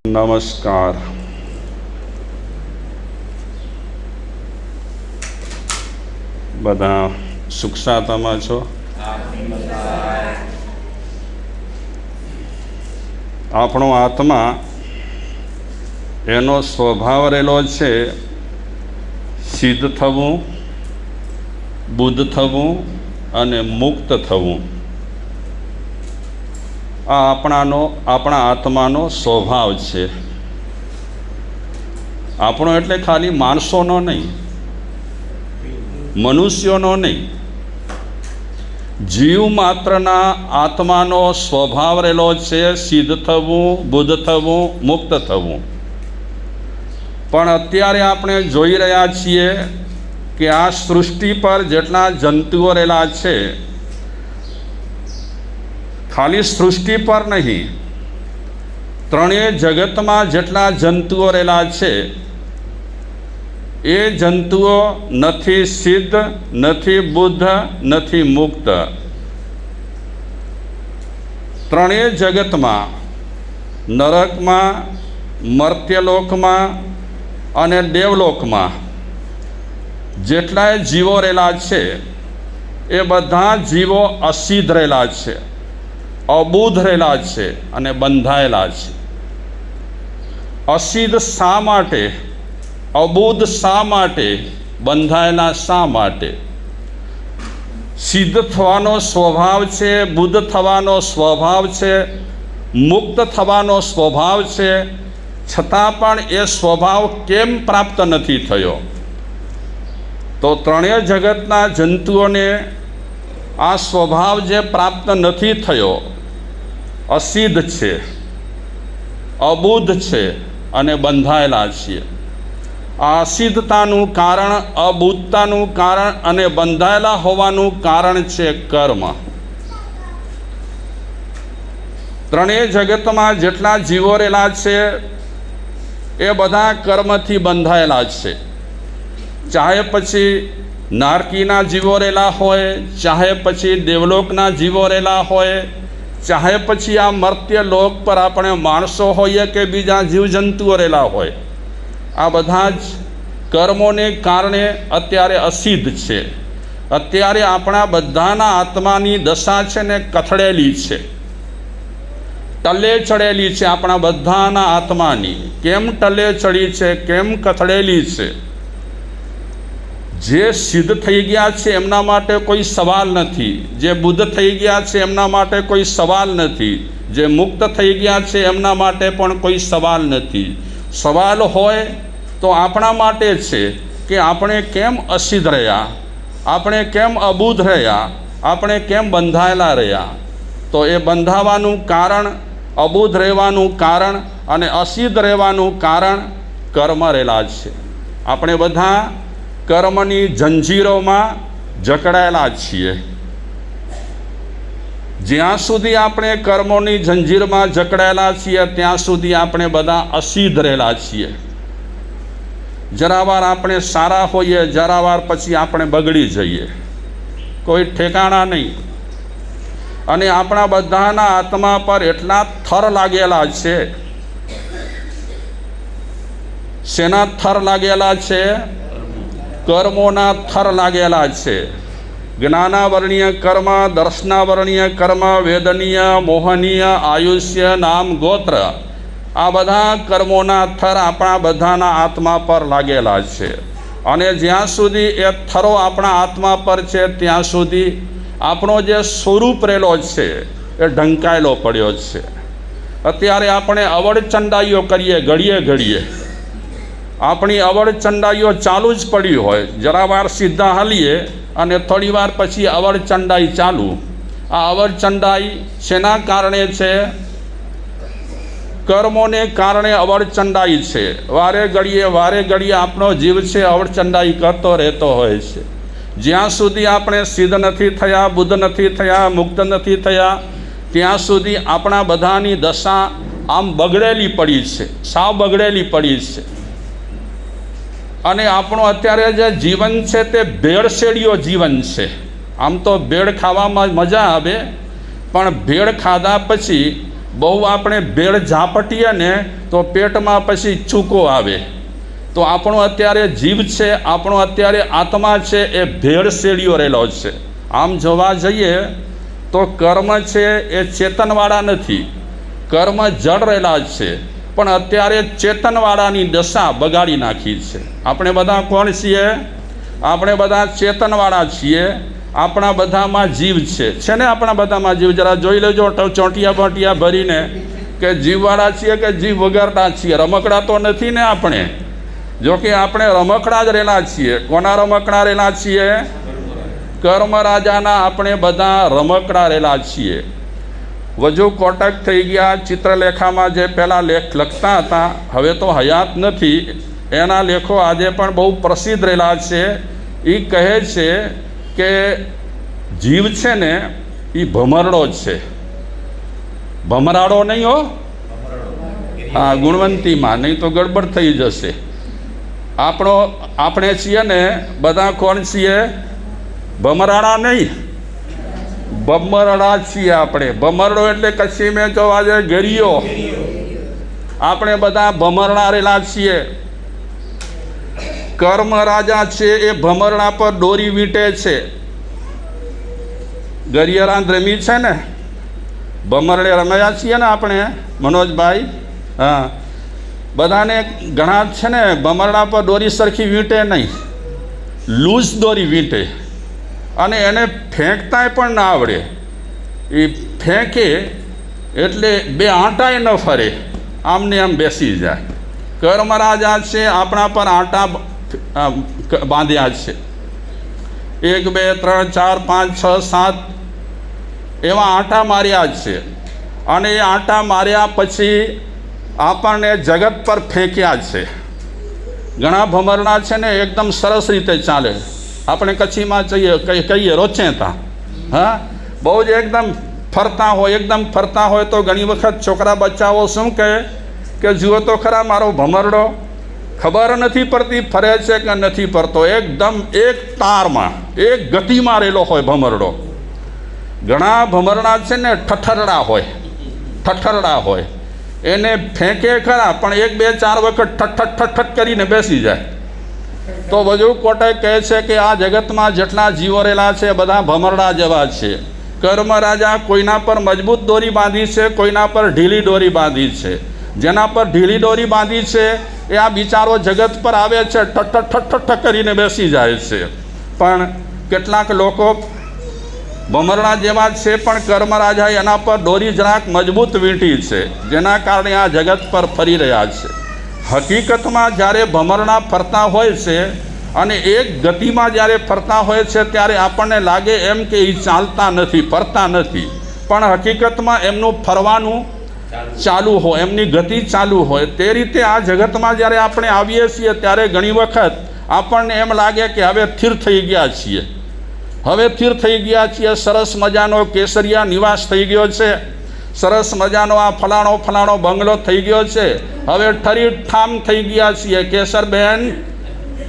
નમસ્કાર. બધા સુખ શાંતિમાં છો? આપણો આત્મા એનો સ્વભાવ રહેલો છે સિદ્ધ થવું, બુદ્ધ થવું અને મુક્ત થવું. આ આપણા આત્માનો સ્વભાવ છે. આપણો એટલે ખાલી માણસોનો નહીં, મનુષ્યોનો નહીં, જીવ માત્રના આત્માનો સ્વભાવ રહેલો છે સિદ્ધ થવું, બુદ્ધ થવું, મુક્ત થવું. પણ અત્યારે આપણે જોઈ રહ્યા છીએ કે આ સૃષ્ટિ પર જેટલા જંતુઓ રહેલા છે, ખાલી સૃષ્ટિ પર નહીં, ત્રણેય જગતમાં જેટલા જંતુઓ રહેલા છે એ જંતુઓ નથી સિદ્ધ, નથી બુદ્ધ, નથી મુક્ત. ત્રણેય જગતમાં, નરકમાં, મર્ત્યલોકમાં અને દેવલોકમાં જેટલાય જીવો રહેલા છે એ બધા જીવો અસિદ્ધ રહેલા છે, અબુદ્ધ રહેલા છે અને બંધાયેલા છે. અસિદ્ધ શા માટે, અબુદ્ધ શા માટે, બંધાયેલા શા માટે? સિદ્ધ થવાનો સ્વભાવ છે, બુદ્ધ થવાનો સ્વભાવ છે, મુક્ત થવાનો સ્વભાવ છે, છતાં પણ એ સ્વભાવ કેમ પ્રાપ્ત નથી થયો? તો ત્રણેય જગતના જંતુઓને આ સ્વભાવ જે પ્રાપ્ત નથી થયો, અસિદ્ધ છે, અબુદ્ધ છે અને બંધાયેલા છીએ. આ અસિદ્ધતાનું કારણ, અબુદ્ધતાનું કારણ અને બંધાયેલા હોવાનું કારણ છે કર્મ. ત્રણેય જગતમાં જેટલા જીવો રહેલા છે એ બધા કર્મથી બંધાયેલા છે. ચાહે પછી નારકીના જીવો રહેલા હોય, ચાહે પછી દેવલોકના જીવો રહેલા હોય, ચાહે પછી આ મર્ત્ય લોક પર આપણે માણસો હોઈએ કે બીજા જીવજંતુઓ રહેલા હોય, આ બધા જ કર્મોને કારણે અત્યારે અસિદ્ધ છે. અત્યારે આપણા બધાના આત્માની દશા છે ને કથળેલી છે, ટલે ચડેલી છે. આપણા બધાના આત્માની કેમ ટલે ચડી છે, કેમ કથળેલી છે? જે સિદ્ધ થઈ ગયા છે એમના માટે કોઈ સવાલ નથી, જે બુદ્ધ થઈ ગયા છે એમના માટે કોઈ સવાલ નથી, જે મુક્ત થઈ ગયા છે એમના માટે પણ કોઈ સવાલ નથી. સવાલ હોય તો આપણા માટે છે કે આપણે કેમ અસિદ્ધ રહ્યા, આપણે કેમ અબુદ્ધ રહ્યા, આપણે કેમ બંધાયેલા રહ્યા. તો એ બંધાવાનું કારણ, અબુદ્ધ રહેવાનું કારણ અને અસિદ્ધ રહેવાનું કારણ કર્મ રહેલા છે. આપણે બધા કર્મની જંજીરોમાં જકડાયેલા છીએ. જ્યાં સુધી આપણે કર્મોની જંજીરમાં જકડાયેલા છીએ ત્યાં સુધી આપણે બધા અસિદ્ધ રહેલા છીએ. જરાવાર આપણે સારા હોઈએ, જરાવાર પછી આપણે બગડી જઈએ, કોઈ ઠેકાણા નહીં. અને આપણા બધાના આત્મા પર એટલા થર લાગેલા છે. શેના થર લાગેલા છે? કર્મોના થર લાગેલા છે. જ્ઞાનાવરણીય કર્મ, દર્શનાવરણીય કર્મ, વેદનીય, મોહનીય, આયુષ્ય, નામ, ગોત્ર, આ બધા કર્મોના થર આપણા બધાના આત્મા પર લાગેલા છે. અને જ્યાં સુધી એ થરો આપણા આત્મા પર છે ત્યાં સુધી આપણો જે સ્વરૂપ રહેલો છે એ ઢંકાયેલો પડ્યો છે. અત્યારે આપણે અવળ ચંડાઈઓ કરીએ, ઘડીએ ઘડીએ આપણી અવળ ચંડાઈઓ ચાલુ જ પડી હોય, જરા વાર સીધા હાલીએ અને થોડી વાર પછી અવળ ચંડાઈ ચાલુ. આ અવળ ચંડાઈ શેના કારણે છે? કર્મોને કારણે અવળ ચંડાઈ છે. વારે ઘડીએ આપણો જીવ છે અવળ ચંડાઈ કરતો રહેતો હોય છે. જ્યાં સુધી આપણે સિદ્ધ નથી થયા, બુદ્ધ નથી થયા, મુક્ત નથી થયા, ત્યાં સુધી આપણા બધાની દશા આમ બગડેલી પડી છે, સાવ બગડેલી પડી છે. અને આપણું અત્યારે જે જીવન છે તે ભેળસેળિયો જીવન છે. આમ તો ભેળ ખાવામાં મજા આવે, પણ ભેળ ખાધા પછી બહુ આપણે ભેળ ઝાપટીએ ને તો પેટમાં પછી ચૂકો આવે. તો આપણો અત્યારે જીવ છે, આપણો અત્યારે આત્મા છે, એ ભેળ શેડીઓ રહેલો છે. આમ જોવા જઈએ તો કર્મ છે એ ચેતનવાળા નથી, કર્મ જડ રહેલા છે, પણ અત્યારે ચેતનવાળાની દશા બગાડી નાખી છે. આપણે બધા કોણ છીએ? આપણે બધા ચેતનવાળા છીએ. આપણા બધામાં જીવ છે ને? આપણા બધામાં જીવ. જરા જોઈ લેજો ચોંટિયા બોટિયા ભરીને કે જીવવાળા છીએ કે જીવ વગરના છીએ. રમકડા તો નથી ને આપણે? જો કે આપણે રમકડા જ રહેલા છીએ. કોના રમકડા રહેલા છીએ? કર્મ રાજાના આપણે બધા રમકડા રહેલા છીએ. વજુ કોટક થઈ ગયા. ચિત્રલેખામાં જે પહેલાં લેખ લખતા હતા, હવે તો હયાત નથી, એના લેખો આજે પણ બહુ પ્રસિદ્ધ રહેલા છે. એ કહે છે કે જીવ છે ને એ ભમરડો છે. ભમરાડો નહીં હો, હા, ગુણવંતીમાં, નહીં તો ગડબડ થઈ જશે. આપણે છીએ ને બધા કોણ છીએ? ભમરાડા નહીં, ભમરડા છીએ આપણે. ભમરડો એટલે કચ્છી મેં જો આજે ગરિયો. આપણે બધા ભમરડા રહેલા છીએ. કર્મ રાજા છે એ ભમરડા પર દોરી વીંટે છે. ગરિયરાન રમી છે ને, ભમરડે રમ્યા છીએ ને આપણે, મનોજભાઈ? હા, બધાને ઘણા છે ને ભમરડા પર દોરી સરખી વીંટે નહીં, લૂઝ દોરી વીંટે, અને એને ફેંકતાંય પણ ના આવડે. એ ફેંકે એટલે બે આંટાય ન ફરે, આમને આમ બેસી જાય. કર્મ રાજા છે આપણા પર આંટા બાંધ્યા છે. 1 2 3 4 5 6 7 એવા આંટા માર્યા છે. અને એ આંટા માર્યા પછી આપણને જગત પર ફેંક્યા છે. ઘણા ભમરડા છે ને એકદમ સરસ રીતે ચાલે. આપણે કચ્છીમાં કહીએ રોચેતા. હા, બહુ જ એકદમ ફરતા હોય, એકદમ ફરતા હોય તો ઘણી વખત છોકરા બચ્ચાઓ શું કહે કે જુઓ તો ખરા મારો ભમરડો. ખબર નથી પડતી ફરે છે કે નથી ફરતો. એકદમ એક તારમાં, એક ગતિમાં રહેલો હોય ભમરડો. ઘણા ભમરડા છે ને ઠઠરડા હોય. એને ફેંકે ખરા, પણ 1 2 4 વખત ઠઠ કરીને બેસી જાય. તો વજુ કોટક કહે છે કે આ જગતમાં જેટલા જીવો રહેલા છે બધા ભમરડા જેવા છે. કર્મ રાજા કોઈના પર મજબૂત દોરી બાંધી છે, કોઈના પર ઢીલી દોરી બાંધી છે. જેના પર ઢીલી દોરી બાંધી છે એ આ બિચારો જગત પર આવે છે, ઠઠ કરીને બેસી જાય છે. પણ કેટલાક લોકો ભમરડા જેવા છે, પણ કર્મ રાજાએ એના પર દોરી જરાક મજબૂત વીંટી છે, જેના કારણે આ જગત પર ફરી રહ્યા છે. હકીકતમાં જ્યારે ભમરડા ફરતા હોય છે અને એક ગતિમાં જ્યારે ફરતા હોય છે ત્યારે આપણને લાગે એમ કે એ ચાલતા નથી, ફરતા નથી, પણ હકીકતમાં એમનું ફરવાનું ચાલુ હોય, એમની ગતિ ચાલુ હોય. તે રીતે આ જગતમાં જ્યારે આપણે આવીએ છીએ ત્યારે ઘણી વખત આપણને એમ લાગે કે હવે સ્થિર થઈ ગયા છીએ, સરસ મજાનો કેસરિયા નિવાસ થઈ ગયો છે, સરસ મજાનો આ ફલાણો બંગલો થઈ ગયો છે, હવે ઠરી ઠામ થઈ ગયા છીએ. કેસરબેન,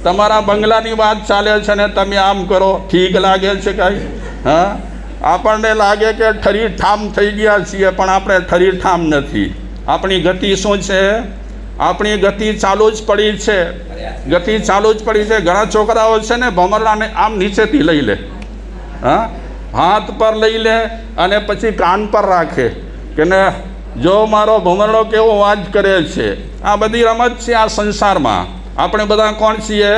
તમારા બંગલાની વાત ચાલે છે ને તમે આમ કરો, ઠીક લાગે છે કાંઈ? હા, આપણને લાગે કે ઠરી ઠામ થઈ ગયા છીએ, પણ આપણે ઠરી ઠામ નથી. આપણી ગતિ શું છે? આપણી ગતિ ચાલુ જ પડી છે. ઘણા છોકરાઓ છે ને ભમરડાને આમ નીચેથી લઈ લે, હા, હાથ પર લઈ લે અને પછી કાન પર રાખે કે ને જો મારો ભમરડો કેવો અવાજ કરે છે. આ બધી રમત છે આ સંસારમાં. આપણે બધા કોણ છીએ?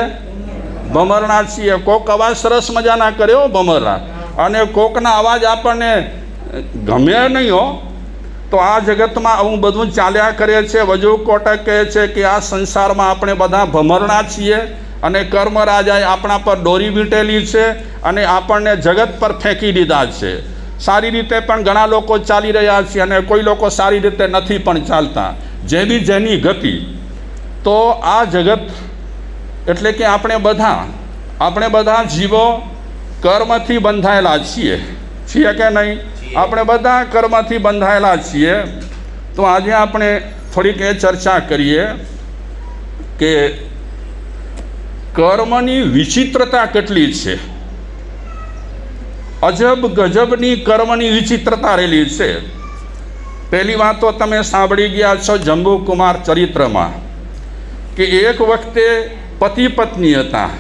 ભમરડા છીએ. કોક અવાજ સરસ મજાના કર્યો ભમરડા, અને કોકના અવાજ આપણને ગમે નહીં હો. તો આ જગતમાં આવું બધું ચાલ્યા કરે છે. વજુ કોટક કહે છે કે આ સંસારમાં આપણે બધા ભમરડા છીએ અને કર્મ રાજાએ આપણા પર દોરી વીંટેલી છે અને આપણને જગત પર ફેંકી દીધા છે. સારી રીતે પણ ઘણા લોકો ચાલી રહ્યા છે અને કોઈ લોકો સારી રીતે નથી પણ ચાલતા. જેની ગતિ. તો આ જગત એટલે કે આપણે બધા જીવો કર્મથી બંધાયેલા છીએ કે નહીં? આપણે બધા કર્મથી બંધાયેલા છીએ. તો આજે આપણે થોડીક એ ચર્ચા કરીએ કે કર્મની વિચિત્રતા કેટલી છે. અજબ ગજબની કર્મની વિચિત્રતા રહેલી છે. પહેલી વાત તો તમે સાંભળી ગયા છો જંબુકુમાર ચરિત્રમાં કે એક વખતે પતિ પત્ની હતા,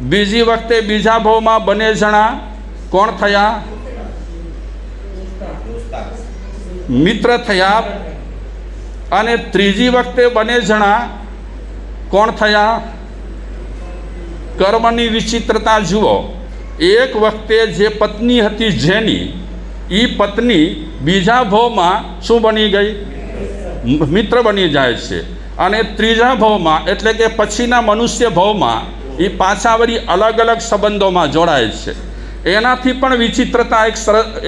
બીજી વખતે બીજા ભાવમાં બંને જણા કોણ થયા? મિત્ર થયા. અને ત્રીજી વખતે બંને જણા કોણ થયા? કર્મની વિચિત્રતા જુઓ. એક વખતે જે પત્ની હતી જેની, એ પત્ની બીજા ભાવમાં શું બની ગઈ? મિત્ર બની જાય છે. અને ત્રીજા ભાવમાં એટલે કે પછીના મનુષ્ય ભાવમાં એ પાછા વળી અલગ અલગ સંબંધોમાં જોડાય છે. એનાથી પણ વિચિત્રતા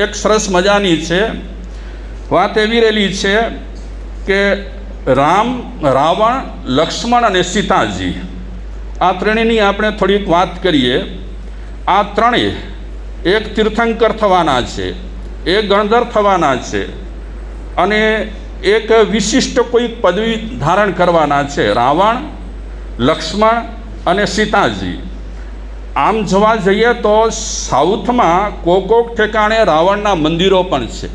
એક સરસ મજાની છે. વાત એવી રહેલી છે કે રાવણ, લક્ષ્મણ અને સીતાજી, આ ત્રણેયની આપણે થોડીક વાત કરીએ. આ ત્રણેય એક તીર્થંકર થવાના છે, એક ગણધર થવાના છે અને એક વિશિષ્ટ કોઈ પદવી ધારણ કરવાના છે. રાવણ, લક્ષ્મણ અને સીતાજી. આમ જોવા જઈએ તો સાઉથમાં કોક ઠેકાણે રાવણના મંદિરો પણ છે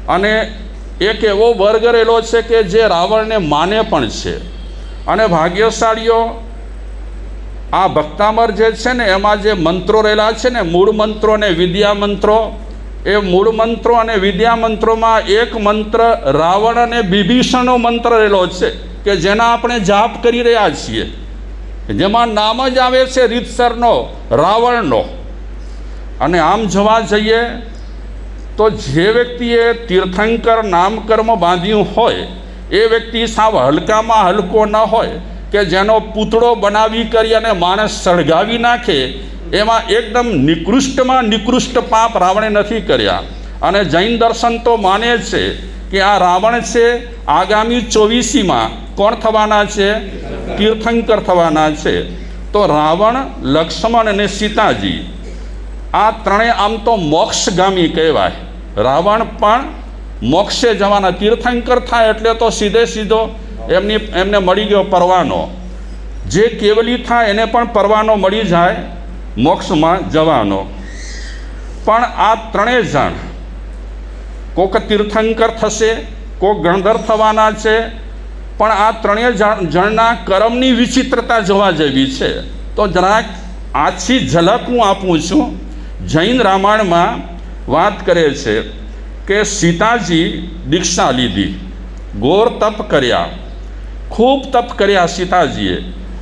અને એક એવો વર્ગ રહેલો છે કે જે રાવણને માને પણ છે. અને ભાગ્યશાળીઓ આ ભક્તામર જે છે ને એમાં જે મંત્રો રહેલા છે ને, મૂળ મંત્રો અને વિદ્યા મંત્રો, એ મૂળ મંત્રો અને વિદ્યા મંત્રોમાં એક મંત્ર રાવણ અને વિભીષણનો મંત્ર રહેલો છે કે જેના આપણે જાપ કરી રહ્યા છીએ, જેમાં નામ જ આવે છે રીતસરનો રાવણનો. અને આમ જોવા જઈએ તો જે વ્યક્તિએ તીર્થંકર નામકર્મ બાંધ્યું હોય એ વ્યક્તિ સાવ હલકામાં હલકો ન હોય કે જેનો પૂતળો બનાવી કરી અને માણસ સળગાવી નાખે, એમાં એકદમ નિકૃષ્ટમાં નિકૃષ્ટ પાપ રાવણે નથી કર્યા. અને જૈન દર્શન તો માને છે કે આ રાવણ છે આગામી 24માં કોણ થવાના છે? તીર્થંકર થવાના છે. તો રાવણ, લક્ષ્મણ અને સીતાજી આ ત્રણેય આમ તો મોક્ષગામી કહેવાય. રાવણ પણ મોક્ષે જવાના, તીર્થંકર થાય એટલે તો સીધે સીધો એમને મળી ગયો પરવાનો. જે કેવલી થાય એને પણ પરવાનો મળી જાય મોક્ષમાં જવાનો. પણ આ ત્રણેય જણ કોક તીર્થંકર થશે, કોક ગણધર થવાના છે. પણ આ ત્રણેય જણના કર્મની વિચિત્રતા જોવા જેવી છે. તો જરાક આછી ઝલક હું આપું છું. જૈન રામાયણમાં વાત કરે છે કે સીતાજી દીક્ષા લીધી, ઘોર તપ કર્યા, ખૂબ તપ કર્યા સીતાજીએ.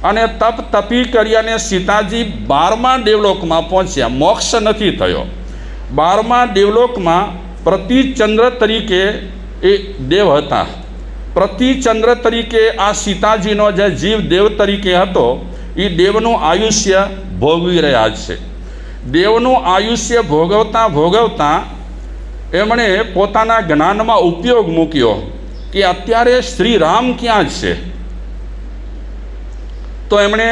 અને તપ તપી કરી અને સીતાજી 12મા દેવલોકમાં પહોંચ્યા. મોક્ષ નથી થયો. 12મા દેવલોકમાં પ્રતિચંદ્ર તરીકે એ દેવ હતા. પ્રતિચંદ્ર તરીકે આ સીતાજીનો જે જીવ દેવ તરીકે હતો એ દેવનું આયુષ્ય ભોગવી રહ્યા છે. દેવનું આયુષ્ય ભોગવતા એમણે પોતાના જ્ઞાનમાં ઉપયોગ મૂક્યો કે અત્યારે શ્રી રામ ક્યાં છે. તો એમણે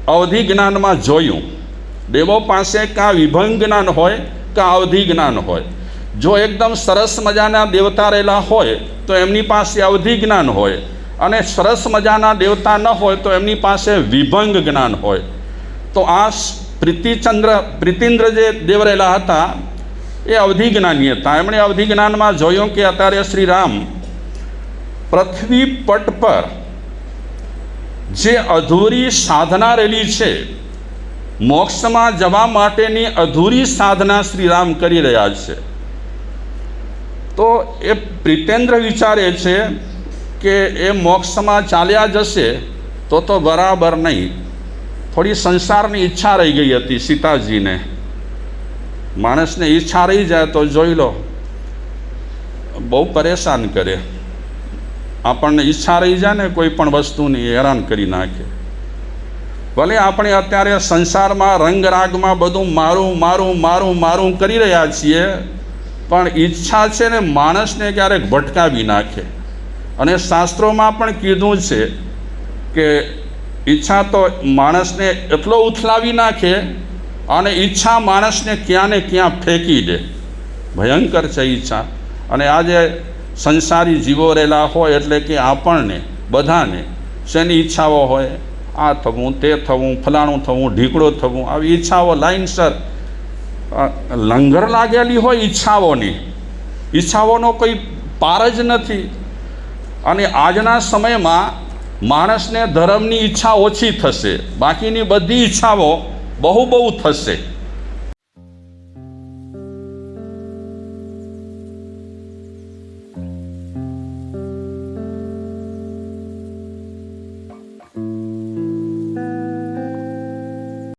અવધિ જ્ઞાનમાં જોયું. દેવો પાસે કાં વિભંગ જ્ઞાન હોય કાં અવધિ જ્ઞાન હોય. જો એકદમ સરસ મજાના દેવતા રહેલા હોય તો એમની પાસે અવધિ જ્ઞાન હોય, અને સરસ મજાના દેવતા ન હોય તો એમની પાસે વિભંગ જ્ઞાન હોય. તો આ પ્રીતિન્દ્ર જે દેવ રહેલા હતા એ અવધિ જ્ઞાની હતા. એમણે અવધિ જ્ઞાનમાં જોયું કે અત્યારે શ્રી રામ પૃથ્વી પટ પર જે અધૂરી સાધના રહેલી છે, મોક્ષમાં જવા માટેની અધૂરી સાધના શ્રી રામ કરી રહ્યા છે. તો એ પ્રીતેન્દ્ર વિચારે છે કે એ મોક્ષમાં ચાલ્યા જશે તો બરાબર નહીં. થોડી સંસારની ઈચ્છા રહી ગઈ હતી સીતાજીને. માણસને ઈચ્છા રહી જાય તો જોઈ લો, બહુ પરેશાન કરે. આપણને ઈચ્છા રહી જાય ને કોઈ પણ વસ્તુની, હેરાન કરી નાખે. ભલે આપણે અત્યારે સંસારમાં રંગરાગમાં બધું મારું કરી રહ્યા છીએ, પણ ઈચ્છા છે ને માણસને ક્યારેક ભટકાવી નાખે. અને શાસ્ત્રોમાં પણ કીધું છે કે ઈચ્છા તો માણસને એટલો ઉથલાવી નાખે અને ઈચ્છા માણસને ક્યાં ને ક્યાં ફેંકી દે. ભયંકર છે ઈચ્છા. અને આજે સંસારી જીવો રહેલા હોય એટલે કે આપણને બધાને શેની ઈચ્છાઓ હોય? આ થવું, તે થવું, ફલાણું થવું, ઢીકડો થવું, આવી ઈચ્છાઓ લાઈનસર લંગર લાગેલી હોય ઈચ્છાઓની. ઈચ્છાઓનો કોઈ પાર જ નથી. અને આજના સમયમાં માણસને ધર્મની ઈચ્છા ઓછી થશે, બાકીની બધી ઈચ્છાઓ બહુ થશે.